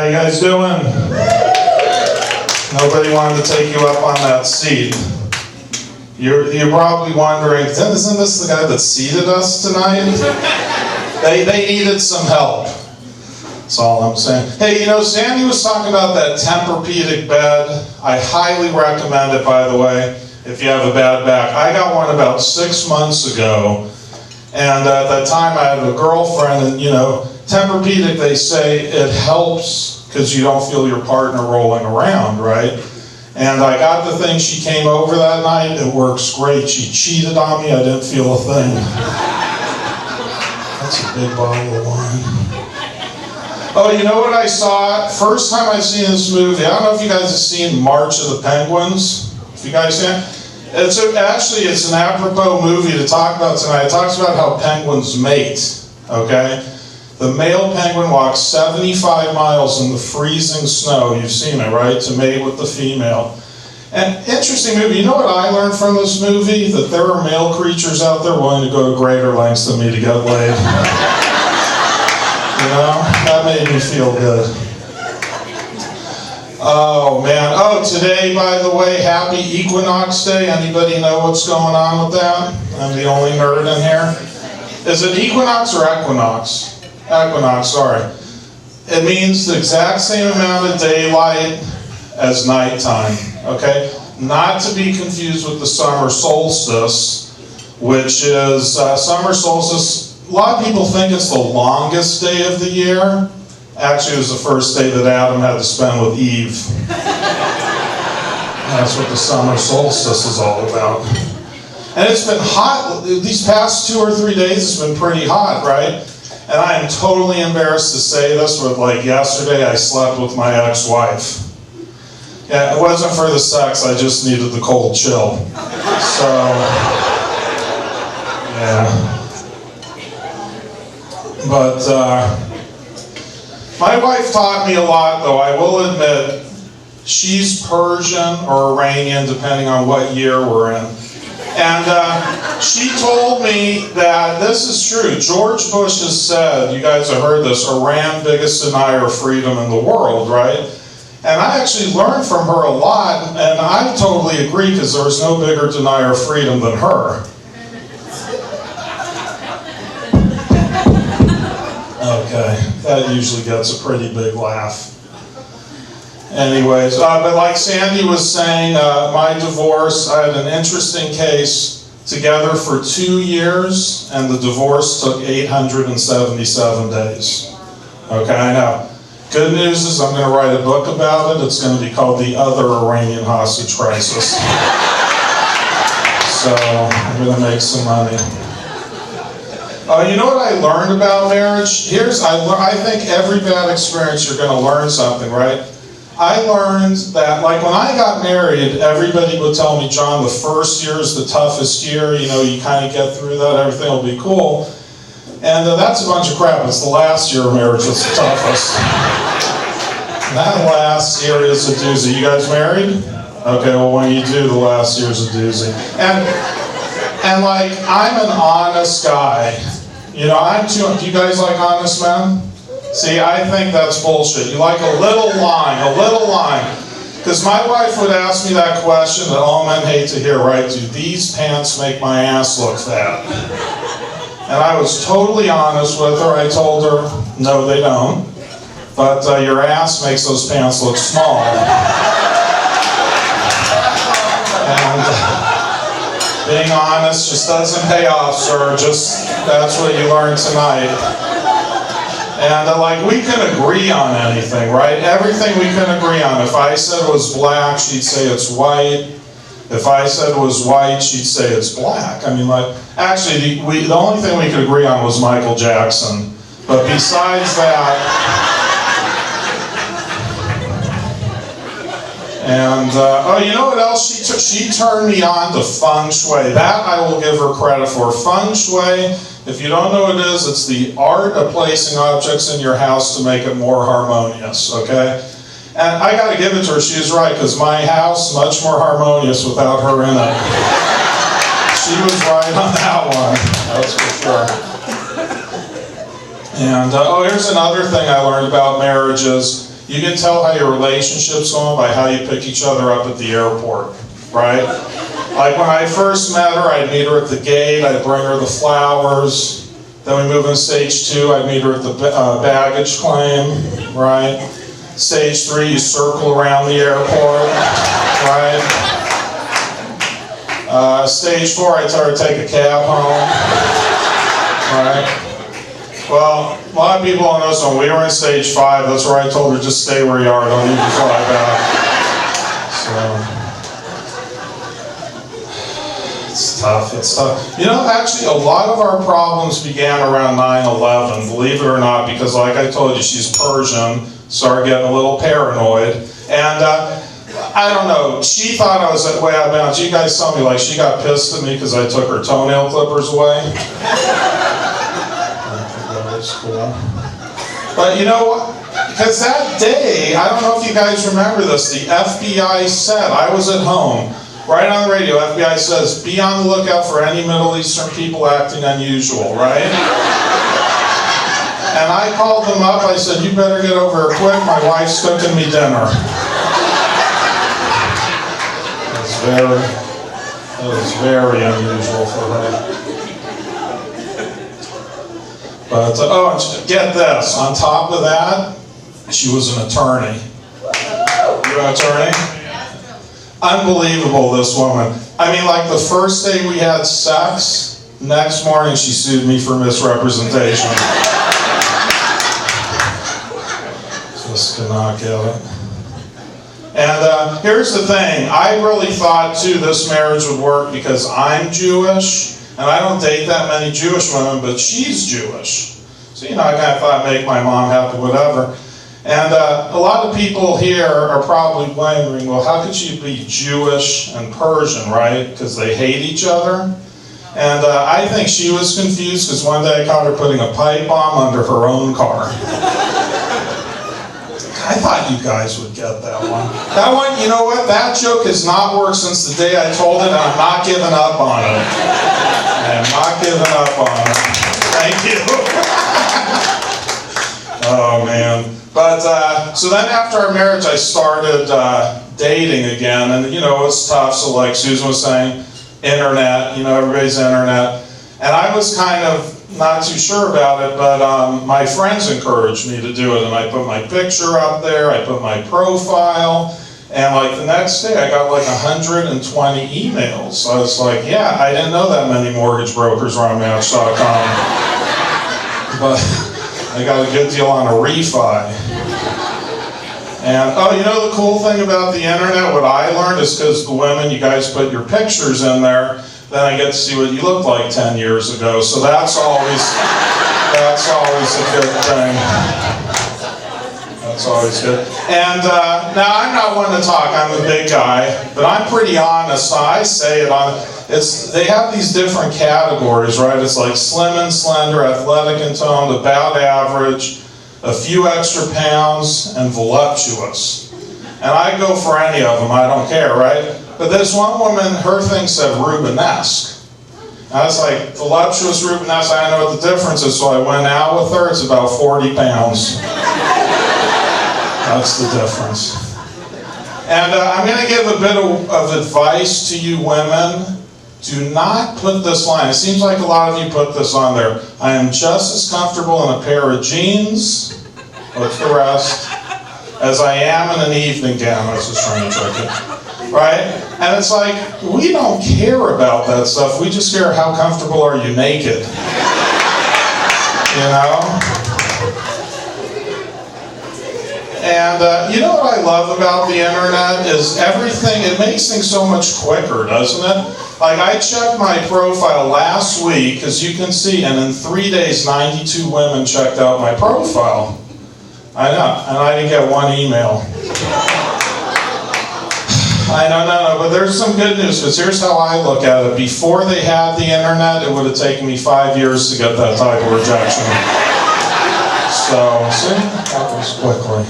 How you guys doing? Nobody wanted to take you up on that seat. You're probably wondering, isn't this the guy that seated us tonight? They needed some help. That's all I'm saying. Hey, you know, Sandy was talking about that Tempur-Pedic bed. I highly recommend it, by the way, if you have a bad back. I got one about 6 months ago, and at that time I had a girlfriend, and you know, Tempur-Pedic, they say it helps because you don't feel your partner rolling around, right? And I got the thing, she came over that night, it works great. She cheated on me, I didn't feel a thing. That's a big bottle of wine. Oh, you know what I saw? First time I seen this movie, I don't know if you guys have seen March of the Penguins. If you guys seen it? It's an apropos movie to talk about tonight. It talks about how penguins mate, okay? The male penguin walks 75 miles in the freezing snow, you've seen it, right, to mate with the female. And interesting movie, you know what I learned from this movie? That there are male creatures out there willing to go to greater lengths than me to get laid. You know, that made me feel good. Oh man, today, by the way, happy Equinox Day. Anybody know what's going on with that? I'm the only nerd in here. Is it equinox or equinox? Equinox, sorry. It means the exact same amount of daylight as nighttime, okay? Not to be confused with the summer solstice, which is summer solstice. A lot of people think it's the longest day of the year. Actually, it was the first day that Adam had to spend with Eve. That's what the summer solstice is all about. And it's been hot. These past 2 or 3 days, it's been pretty hot, right? And I am totally embarrassed to say this, but like yesterday, I slept with my ex-wife. Yeah, it wasn't for the sex, I just needed the cold chill. So, yeah. But, my wife taught me a lot, though, I will admit. She's Persian or Iranian, depending on what year we're in. And she told me that this is true. George Bush has said, you guys have heard this, Iran biggest denier of freedom in the world, right? And I actually learned from her a lot, and I totally agree because there was no bigger denier of freedom than her. Okay, that usually gets a pretty big laugh. Anyways, but like Sandy was saying, my divorce, I had an interesting case together for 2 years, and the divorce took 877 days. Okay, I know. Good news is I'm going to write a book about it. It's going to be called The Other Iranian Hostage Crisis. So I'm going to make some money. You know what I learned about marriage? I think every bad experience you're going to learn something, right? I learned that, like when I got married, everybody would tell me, John, the first year is the toughest year, you know, you kind of get through that, everything will be cool. And that's a bunch of crap. It's the last year of marriage that's the toughest. That last year is a doozy. You guys married? Okay, well when you do, the last year is a doozy. And like, I'm an honest guy. You know, do you guys like honest men? See, I think that's bullshit. You like a little line. Because my wife would ask me that question that all men hate to hear, right? Do these pants make my ass look fat? And I was totally honest with her. I told her, no, they don't. But your ass makes those pants look small. And being honest just doesn't pay off, sir. That's what you learned tonight. And like, we can agree on anything, right? Everything we can agree on. If I said it was black, she'd say it's white. If I said it was white, she'd say it's black. I mean, like, actually, the only thing we could agree on was Michael Jackson. But besides that, and you know what else? She turned me on to feng shui. That I will give her credit for. Feng shui, if you don't know what it is, it's the art of placing objects in your house to make it more harmonious, okay? And I gotta give it to her, she was right, because my house, much more harmonious without her in it. She was right on that one, that's for sure. And, here's another thing I learned about marriages. You can tell how your relationship's going by how you pick each other up at the airport, right? Like when I first met her, I'd meet her at the gate, I'd bring her the flowers. Then we move into stage 2, I'd meet her at the baggage claim, right? Stage 3, you circle around the airport, right? Stage 4, I tell her to take a cab home, right? Well, a lot of people don't know, so when we were in stage 5, that's where I told her, just stay where you are, don't even fly back. So, it's tough. You know, actually, a lot of our problems began around 9/11, believe it or not, because like I told you, she's Persian, started getting a little paranoid, and I don't know, she thought I was way out of bounds. You guys saw me, like, she got pissed at me because I took her toenail clippers away. Cool. But you know what? Because that day, I don't know if you guys remember this, the FBI said, I was at home, right on the radio, FBI says, be on the lookout for any Middle Eastern people acting unusual, right? And I called them up, I said, you better get over here quick, my wife's cooking me dinner. That was very unusual for her. But, oh, and get this, on top of that, she was an attorney. You're an attorney? Unbelievable, this woman. I mean, like the first day we had sex, next morning she sued me for misrepresentation. Just cannot get it. And here's the thing, I really thought too this marriage would work because I'm Jewish. And I don't date that many Jewish women, but she's Jewish. So, you know, I kind of thought, make my mom happy, whatever. And a lot of people here are probably wondering, well, how could you be Jewish and Persian, right? Because they hate each other. And I think she was confused because one day I caught her putting a pipe bomb under her own car. I thought you guys would get that one. That one, you know what? That joke has not worked since the day I told it, and I'm not giving up on it. I'm not giving up on it. Thank you. Oh, man. But, so then after our marriage, I started dating again, and, you know, it's tough. So, like Susan was saying, internet, you know, everybody's internet. And I was kind of not too sure about it, but my friends encouraged me to do it, and I put my picture up there, I put my profile, and like the next day I got like 120 emails. So I was like, yeah, I didn't know that many mortgage brokers were on Match.com, but I got a good deal on a refi. And oh, you know the cool thing about the internet, what I learned is because the women, you guys put your pictures in there, then I get to see what you looked like 10 years ago. So that's always a good thing. That's always good. And now I'm not one to talk. I'm a big guy, but I'm pretty honest. I say it on. They have these different categories, right? It's like slim and slender, athletic and toned, about average, a few extra pounds, and voluptuous. And I go for any of them. I don't care, right? But this one woman, her thing said Rubenesque. I was like, voluptuous, Rubenesque, I don't know what the difference is, so I went out with her. It's about 40 pounds. That's the difference. And I'm going to give a bit of advice to you women. Do not put this line. It seems like a lot of you put this on there. I am just as comfortable in a pair of jeans, what's the rest, as I am in an evening gown. I was just trying to trick it. Right? And it's like, we don't care about that stuff. We just care how comfortable are you naked. You know? And you know what I love about the internet is everything, it makes things so much quicker, doesn't it? Like I checked my profile last week, as you can see, and in 3 days, 92 women checked out my profile. I know, and I didn't get one email. I know, but there's some good news, because here's how I look at it. Before they had the internet, it would have taken me 5 years to get that type of rejection. So, see, that happens quickly.